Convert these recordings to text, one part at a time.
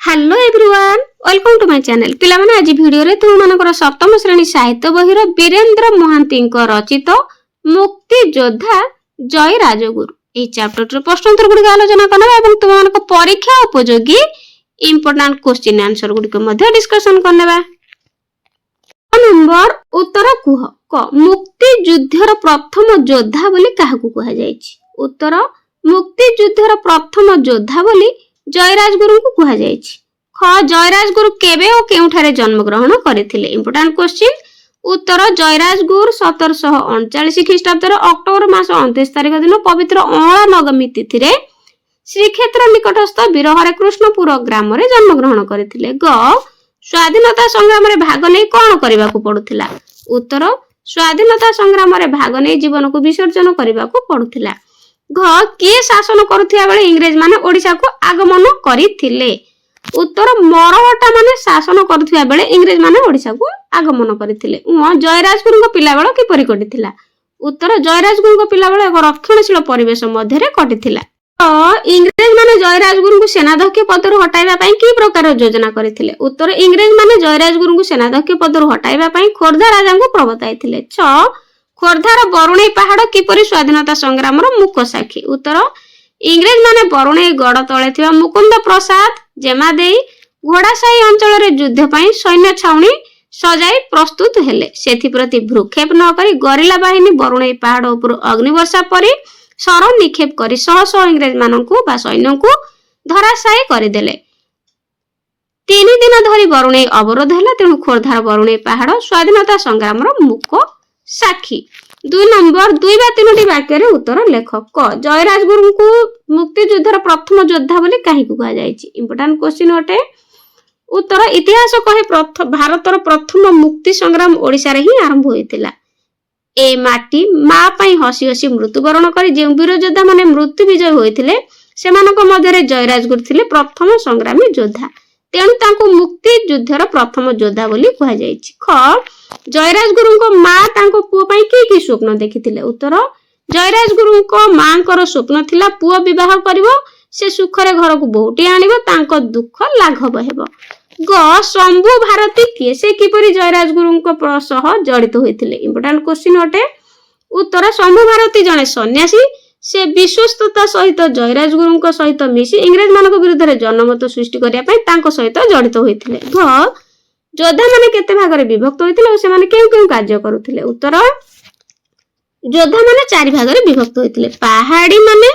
Hello everyone welcome to my channel पिला माने आज वीडियो रे तुम मानकर सप्तम श्रेणी साहित्य बहिर वीरेंद्र महांती रचित मुक्ति योद्धा जय राजगुरु ए चैप्टर रो प्रश्नोत्तर गुडी आलोचना करना एवं तुम मानक परीक्षा उपयोगी इंपोर्टेंट क्वेश्चन आंसर गुडी को मध्ये डिस्कशन करनेबा। नंबर उत्तर कुह क मुक्ति युद्धर प्रथम योद्धा बोली काहाकू कहा जायछि। उत्तर मुक्ति युद्धर प्रथम योद्धा बोली जयराजगुरु को कहा जायछि। ख जयराजगुरु केबे और केउठारे जन्म ग्रहण करथिले। इंपोर्टेंट क्वेश्चन उत्तर जयराजगुरु 1739 ख्रीष्टाब्द अक्टोबर मास 29 तारिख दिन पवित्र अँला नवमी तिथि रे श्रीक्षेत्र निकटस्थ वीरहरे कृष्णपुर ग्राम रे जन्म ग्रहण करथिले। ग स्वाधीनता संग्राम रे भाग नै कोन करबा को पडुथिला। उत्तर स्वाधीनता संग्राम रे भाग नै जीवन को विसर्जन करबा को पडुथिला। घ किए शासन करुथिया बेले इंग्रेज माने ओडिसा को आगमन करिथिले। उत्तर मरहटा माने शासन करुथिया बेले इंग्रेज माने ओडिसा को आगमन करिथिले। जयराजगुरु को पिला बेला किपरि कटिथिला। उत्तर जयराजगुरु को पिला बेला एक रक्षणशील परिवेश मध्य रे कटिथिला। इंग्रेज माने जयराजगुरु को सेनाध्यक्ष पद रु हटाइबा पई की प्रकार योजना करिथिले। उत्तर इंग्रेज माने जयराजगुरु को सेनाध्यक्ष पद रु हटाइबा पई खोर्धा राजा को प्रबताइथिले। 6 खोर्धार बरुणेई पहाड़ किपरि स्वाधीनता संग्राम मुख साक्षी। उत्तर इंग्रेज माने बरुणेई गड़ तले थिबा मुकुंद प्रसाद जेमादेई घोड़ासाही अंचल रे युद्ध पई सैन्य छाउनी सजाई प्रस्तुत हेले। सेथि प्रति भ्रुक्षेप न करी गरिला बाहिनी बरुणेई पहाड़ उपर अग्निवर्षा परी सर निक्षेप करी शह शह इंग्रेज माननकु बा सैन्यकु धराशायी करिदेले। 3 दिन धरी बरुणेई अवरोध हेला। तेणु खोर्धार बरुणेई पहाड़ स्वाधीनता संग्राम मुख साक्षी। 2 नंबर 2 बा 3टी वाक्य रे उत्तर लेख। क जयराजगुरु को मुक्ति युद्धर प्रथम योद्धा बोली काहे कहा जायछि। इंपोर्टेंट क्वेश्चन अटे। उत्तर इतिहास कहे भारतर प्रथम मुक्ति संग्राम ओडिसा रे ही आरंभ होइतिला। ए माटी मा पई हसी हसी मृत्युवरण करी जे वीर योद्धा माने मृत्यु विजय होइतिले सेमानक मध्य रे जयराजगुरु थिले प्रथम संग्रामी योद्धा। तेणु तांको मुक्ति युद्धर प्रथम योद्धा बोली कहा जायछि। ख जयराजगुरु को मां तांको पुओ पई की स्वप्न देखिथिले। उत्तर जयराजगुरु को मांकर स्वप्न थिला पुओ विवाह करिवो से सुखरे घर को बहुटी आनिबो तांको दुख लाघव हेबो। ग शंभु भारती के से किपरि जयराजगुरु को सह जड़ित होइथिले। इंपोर्टेंट क्वेश्चन अटे। उत्तर शंभु भारती जने सन्यासी से विश्वस्तता सहित जयराजगुरु सहित मिसी इंग्रेज मान विरुद्ध रे जनमत सृष्टि करिया पई तांको सहित जड़ित होइथिले। घ योद्धा माने केते भाग रे विभक्त होइथिले और से माने केउ केउ कार्य करूथिले। उत्तर योद्धा माने 4 भाग रे विभक्त होइथिले। पहाड़ी माने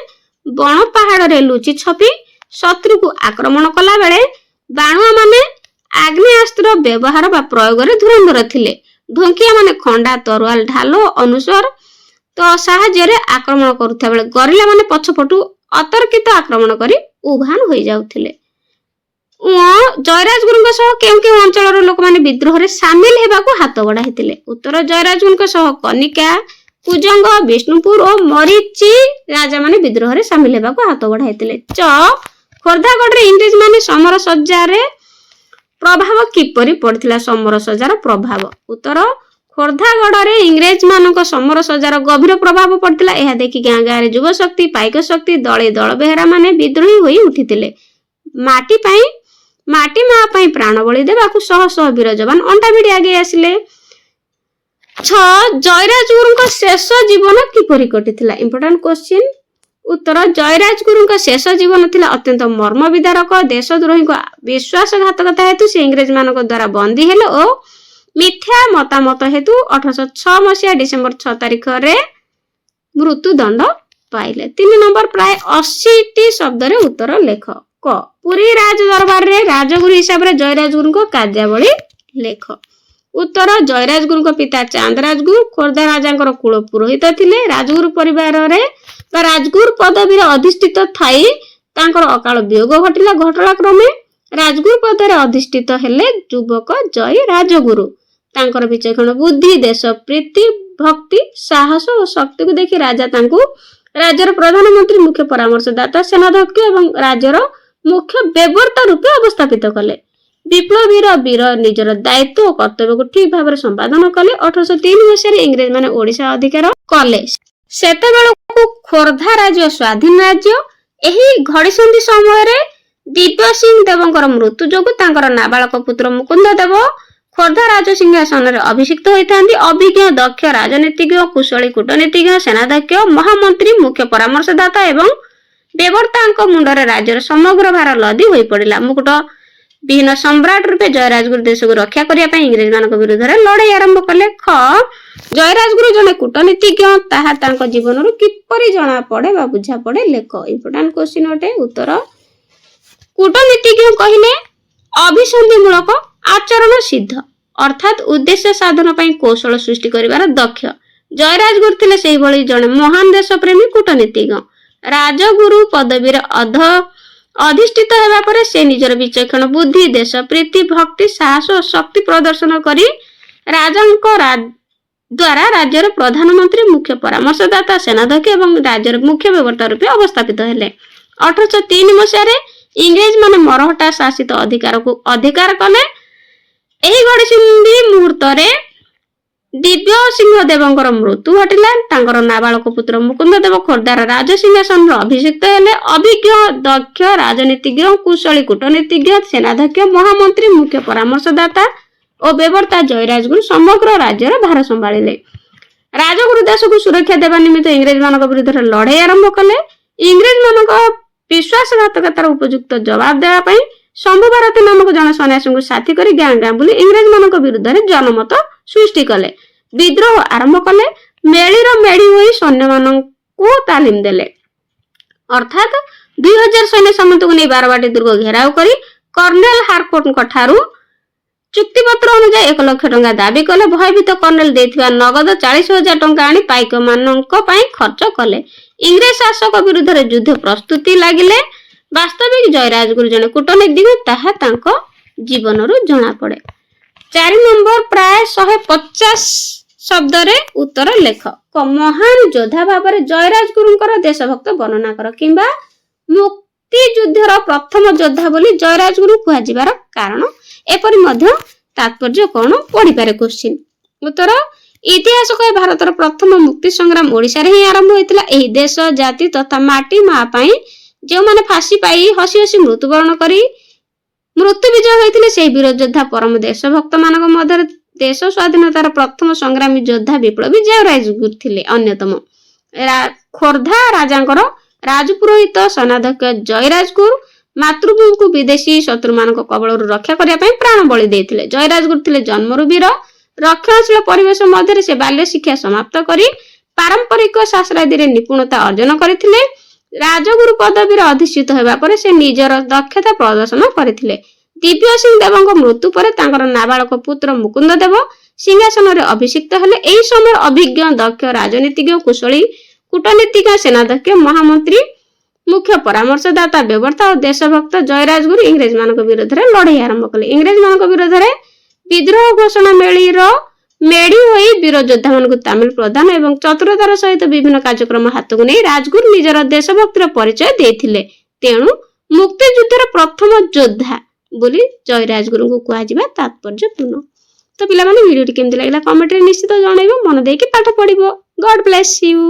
बण पहाड़ रे लुचि छपी शत्रु को आक्रमण कला बेले बाणुआ माने आग्नेयास्त्र व्यवहार बा प्रयोग रे धुरंधर थिले। ढोंकिया माने खंडा तरोवाल ढालो अनुसार तो साहाଯ୍य रे आक्रमण करूथा बेले गरिला माने पछपटु अतर्कित आक्रमण करी उभान होई जाउथिले। जयराजगुरु सह केउ केउ अंचल लोक माने विद्रोह रे शामिल हेबा को हाथ बढ़ा हेतिले। उत्तर जयराजगुरु सह कनिका कुजंग विष्णुपुर और मरीचि राजा माने विद्रोह रे शामिल हेबा को हाथ बढ़ा हेतिले। च खोर्धागढ़ रे इंग्रेज माने समर सज्जा रे प्रभाव किपरि पड़थिला। समर सज्जार प्रभाव। उत्तर खोर्धागढ़ रे इंग्रेज मानक समर सज्जार गभीर प्रभाव पड़थिला। एहा देखि गां गां रे युवा शक्ति पाइक शक्ति दळे दळ बेहरा माने विद्रोही होई उठिथिले। माटी मा पई प्राण बलि देबाकू शह शह वीर जवान अंडा भिडी आगे आसिले। 6 जयराजगुरु शेष जीवन किपरि कटिथिला। Important question. उत्तर जयराजगुरु शेष जीवन थिला अत्यंत मर्म विदारक। देशद्रोही को विश्वासघातकता हेतु से इंग्रेज मानक द्वारा बंदी हेले और मिथ्या मतामत हेतु 1806 मसिया डिसेंबर 6 तारिख रे मृत्यु दंड पाइले। 3 नंबर प्राय 80 शब्द रे उत्तर लेख। क पुरी राज दरबार रे राजगुरु हिसाब रे जयराजगुरु को कार्यावली लेख। उत्तर जयराजगुरु को पिता चांद राजगुरु खोर्धा राजांकर कुल पुरोहित थिले। राजगुरु परिवार रे राजगुरु पदवी रे अधिष्ठित थाई तांकर अकाल वियोग घटिला। घटना क्रमे राजगुरु पद रे अधिष्ठित हेले युवक जय राजगुरु। तांकर विचक्षण बुद्धि देश प्रीति भक्ति साहस और शक्ति को देखि राजा तांको राज्यर प्रधानमंत्री मुख्य परामर्शदाता सेनाध्यक्ष एवं राज्यर मुख्य बेवर्ता रूपे अवस्थापित कले। विप्लवीर वीर निजर दायित्व और कर्तव्य को ठीक भाव संपादन कले। 1803 मसीह इंग्रेज माने ओडिशा अधिकार कले। सेतेबेलकु खोर्धा राज्य स्वाधीन राज्य। एही घड़ी संधि समय रे ଦିବ୍ୟ ସିଂ ଦେବଙ୍କର ମୃତ୍ୟୁ ଯୋଗୁଁ ତାଙ୍କର ନାବାଳକ ପୁତ୍ର ମୁକୁନ୍ଦ ଦେବ ଖୋର୍ଦ୍ଧା ରାଜସିଂହାସନରେ ଅଭିଷିକ୍ତ ହୋଇଥାନ୍ତି। ଅଭିଜ୍ଞ ଦକ୍ଷ ରାଜନୀତିଜ୍ଞ, କୁଶଳୀ କୂଟନୀତିଜ୍ଞ, ସେନାଧ୍ୟକ୍ଷ, ମହାମନ୍ତ୍ରୀ, ମୁଖ୍ୟ ପରାମର୍ଶଦାତା ଏବଂ ବେବର୍ତ୍ତାଙ୍କ ମୁଣ୍ଡରେ ରାଜ୍ୟର ସମଗ୍ର ଭାର ଲଦି ହୋଇ ପଡିଲା। ମୁକୁଟ ବିହୀନ ସମ୍ରାଟ ରୂପେ ଜୟରାଜଗୁରୁ ଦେଶକୁ ରକ୍ଷା କରିବା ପାଇଁ ଇଂରେଜମାନଙ୍କ ବିରୁଦ୍ଧରେ ଲଢେଇ ଆରମ୍ଭ କଲେ। ଜୟରାଜଗୁରୁ ଜଣେ କୂଟନୀତିଜ୍ଞ, ତାହା ତାଙ୍କ ଜୀବନରୁ କିପରି ଜଣା ପଡେ ବା ବୁଝା ପଡେ? ଲେଖ। ଇମ୍ପୋର୍ଟାଣ୍ଟ କ୍ୱେଶ୍ଚିନ୍ ଅଟେ। ଉତ୍ତର, କୂଟନୀତିଜ୍ଞ କହିଲେ ଅଭିସନ୍ଧିମୂଳକ ଆଚରଣ ସିଦ୍ଧ, ଅର୍ଥାତ୍ ଉଦ୍ଦେଶ୍ୟ ସାଧନ ପାଇଁ କୌଶଳ ସୃଷ୍ଟି କରିବାର ଦକ୍ଷ। ଜୟରାଜଗୁରୁ ଥିଲେ ସେହିଭଳି ଜଣେ ମହାନ ଦେଶପ୍ରେମୀ କୂଟନୀତିଜ୍ଞ। ରାଜଗୁରୁ ପଦବୀରେ ଅଧିଷ୍ଠିତ ହେବା ପରେ ସେ ନିଜର ବିଚକ୍ଷଣ ବୁଦ୍ଧି, ଦେଶ ପ୍ରୀତି, ଭକ୍ତି, ସାହସ ଓ ଶକ୍ତି ପ୍ରଦର୍ଶନ କରି ରାଜାଙ୍କ ଦ୍ୱାରା ରାଜ୍ୟର ପ୍ରଧାନମନ୍ତ୍ରୀ, ମୁଖ୍ୟ ପରାମର୍ଶଦାତା, ସେନାଧ୍ୟକ୍ଷ ଏବଂ ରାଜ୍ୟର ମୁଖ୍ୟ ବେବର୍ତ୍ତା ରୂପେ ଅବସ୍ଥାପିତ ହେଲେ। 1803 ମସିହାରେ ଇଂରେଜମାନେ ମରହଟ୍ଟା ଶାସିତ ଅଧିକାର କଲେ। ଏହି ଘଡ଼ିସନ୍ଧି ମୁହୂର୍ତ୍ତରେ ଦିବ୍ୟ ସିଂହ ଦେବଙ୍କର ମୃତ୍ୟୁ ଘଟିଲା। ତାଙ୍କର ନାବାଳକ ପୁତ୍ର ମୁକୁନ୍ଦ ଦେବ ଖୋର୍ଦ୍ଧାର ରାଜସିଂହାସନରେ ଅଭିଷିକ୍ତ ହେଲେ। ଅଭିଜ୍ଞ ଦକ୍ଷ ରାଜନୀତିଜ୍ଞ, କୁଶଳୀ କୂଟନୀତିଜ୍ଞ, ସେନାଧ୍ୟକ୍ଷ, ମହାମନ୍ତ୍ରୀ, ମୁଖ୍ୟ ପରାମର୍ଶଦାତା ଓ ବେବର୍ତ୍ତା ଜୟରାଜଗୁରୁ ସମଗ୍ର ରାଜ୍ୟର ଭାର ସମ୍ଭାଳିଲେ। ରାଜଗୁରୁ ଦେଶକୁ ସୁରକ୍ଷା ଦେବା ନିମିତ୍ତ ଇଂରେଜମାନଙ୍କ ବିରୁଦ୍ଧରେ ଲଢେଇ ଆରମ୍ଭ କଲେ। ଇଂରେଜମାନଙ୍କ ବିଶ୍ୱାସଘାତକତାର ଉପଯୁକ୍ତ ଜବାବ ଦେବା ପାଇଁ ଶମ୍ଭୁ ଭାରତୀ ନାମକ ଜଣେ ସନ୍ନ୍ୟାସୀଙ୍କୁ ସାଥୀ କରି ଗାଁ ଗାଁ ବୁଲି ଇଂରେଜମାନଙ୍କ ବିରୁଦ୍ଧରେ ଜନମତ ସୃଷ୍ଟି କଲେ। ବିଦ୍ରୋହ ଆରମ୍ଭ କଲେ। ମେଳିର ମେଢି ହୋଇ ସୈନ୍ୟମାନଙ୍କୁ ତାଲିମ ଦେଲେ। ଅର୍ଥାତ୍ 2000 ସୈନ୍ୟ ସାମନ୍ତଙ୍କୁ ନେଇ ବାରବାଟୀ ଦୁର୍ଗ ଘେରାଉ କରି କର୍ଣ୍ଣେଲ ହାରକୋର୍ଟଙ୍କ ଠାରୁ ଚୁକ୍ତିପତ୍ର ଅନୁଯାୟୀ 1 ଲକ୍ଷ ଟଙ୍କା ଦାବି କଲେ। ଭୟଭୀତ କର୍ଣ୍ଣେଲ ଦେଇଥିବା ନଗଦ 40,000 ଟଙ୍କା ଆଣି ପାଇକମାନଙ୍କ ପାଇଁ ଖର୍ଚ୍ଚ କଲେ। ଇଂରେଜ ଶାସକ ବିରୁଦ୍ଧରେ ଯୁଦ୍ଧ ପ୍ରସ୍ତୁତି ଲାଗିଲେ। ବାସ୍ତବିକ ଜୟରାଜଗୁରୁ ଜଣେ କୂଟନୀତିଜ୍ଞ, ତାହା ତାଙ୍କ ଜୀବନରୁ ଜଣାପଡେ। 4 ନମ୍ବର, ପ୍ରାୟ 150 ଶବ୍ଦରେ ଉତ୍ତର ଲେଖ। ମହାନ ଯୋଦ୍ଧା ଭାବରେ ଜୟରାଜଗୁରୁଙ୍କର ଦେଶଭକ୍ତ ବର୍ଣ୍ଣନା କର, କିମ୍ବା ମୁକ୍ତିଯୁଦ୍ଧର ପ୍ରଥମ ଯୋଦ୍ଧା ବୋଲି ଜୟରାଜଗୁରୁ କୁହାଯିବାର କାରଣ, ଏପରି ମଧ୍ୟ ତାତ୍ପର୍ଯ୍ୟ କଣ ପଢିପାରେ କ୍ୱେଶ୍ଚିନ୍। ଉତ୍ତର, ଇତିହାସ କହେ ଭାରତର ପ୍ରଥମ ମୁକ୍ତି ସଂଗ୍ରାମ ଓଡିଶାରେ ହିଁ ଆରମ୍ଭ ହୋଇଥିଲା। ଏହି ଦେଶ, ଜାତି ତଥା ମାଟି ମା ପାଇଁ ଯେଉଁମାନେ ଫାଶୀ ପାଇ ହସି ହସି ମୃତ୍ୟୁବରଣ କରି ମୃତ୍ୟୁ ବିଜୟ ହୋଇଥିଲେ, ସେହି ବୀର ଯୋଦ୍ଧା ପରମ ଦେଶଭକ୍ତ ମାନଙ୍କ ମଧ୍ୟରେ ଦେଶ ସ୍ୱାଧୀନତାର ପ୍ରଥମ ସଂଗ୍ରାମୀ ଯୋଦ୍ଧା ବିପ୍ଳବୀ ଜୟରାଜଗୁରୁ ଥିଲେ ଅନ୍ୟତମ। ଖୋର୍ଦ୍ଧା ରାଜାଙ୍କର ରାଜପୁରୋହିତ ସେନାଧ୍ୟକ୍ଷ ଜୟରାଜଗୁରୁ ମାତୃଭୂମିକୁ ବିଦେଶୀ ଶତ୍ରୁମାନଙ୍କ କବଳରୁ ରକ୍ଷା କରିବା ପାଇଁ ପ୍ରାଣ ବଳି ଦେଇଥିଲେ। ଜୟରାଜଗୁରୁ ଥିଲେ ଜନ୍ମରୁ ବୀର। ରକ୍ଷଣଶୀଳ ପରିବେଶ ମଧ୍ୟରେ ସେ ବାଲ୍ୟ ଶିକ୍ଷା ସମାପ୍ତ କରି ପାରମ୍ପରିକ ଶାସ୍ତ୍ରାଦିରେ ନିପୁଣତା ଅର୍ଜନ କରିଥିଲେ। ରାଜଗୁରୁ ପଦବୀରେ ଅଧିଷ୍ଠିତ ହେବା ପରେ ସେ ନିଜର ଦକ୍ଷତା ପ୍ରଦର୍ଶନ କରିଥିଲେ। ଦିବ୍ୟ ସିଂ ଦେବଙ୍କ ମୃତ୍ୟୁ ପରେ ତାଙ୍କର ନାବାଳକ ପୁତ୍ର ମୁକୁନ୍ଦ ଦେବ ସିଂହାସନରେ ଅଭିଷିକ୍ତ ହେଲେ। ଏହି ସମୟରେ ଅଭିଜ୍ଞ ଦକ୍ଷ ରାଜନୀତିଜ୍ଞ, କୁଶଳୀ କୂଟନୀତିଜ୍ଞ, ସେନାଧ୍ୟକ୍ଷ, ମହାମନ୍ତ୍ରୀ, ମୁଖ୍ୟ ପରାମର୍ଶଦାତା, ବେବର୍ତ୍ତା ଓ ଦେଶଭକ୍ତ ଜୟରାଜଗୁରୁ ଇଂରେଜମାନଙ୍କ ବିରୁଦ୍ଧରେ ଲଢେଇ ଆରମ୍ଭ କଲେ। ଇଂରେଜମାନଙ୍କ ବିରୁଦ୍ଧରେ ବିଦ୍ରୋହ ଘୋଷଣା ମେଢି ହୋଇ ବୀର ଯୋଦ୍ଧାମାନଙ୍କୁ ତାମିଲ ପ୍ରଦାନ ଏବଂ ଚତୁରତାର ସହିତ ବିଭିନ୍ନ କାର୍ଯ୍ୟକ୍ରମ ହାତକୁ ନେଇ ରାଜଗୁରୁ ନିଜର ଦେଶଭକ୍ତିର ପରିଚୟ ଦେଇଥିଲେ। ତେଣୁ ମୁକ୍ତିଯୁଦ୍ଧର ପ୍ରଥମ ଯୋଦ୍ଧା ବୋଲି ଜୟରାଜଗୁରୁଙ୍କୁ କୁହାଯିବା ତାତ୍ପର୍ଯ୍ୟପୂର୍ଣ୍ଣ। ତ ପିଲାମାନେ, ଭିଡିଓଟି କେମିତି ଲାଗିଲା କମେଣ୍ଟରେ ନିଶ୍ଚିତ ଜଣାଇବ। ମନ ଦେଇକି ପାଠ ପଢିବ। ଗଡ୍ ବ୍ଲେସ୍ ୟୁ।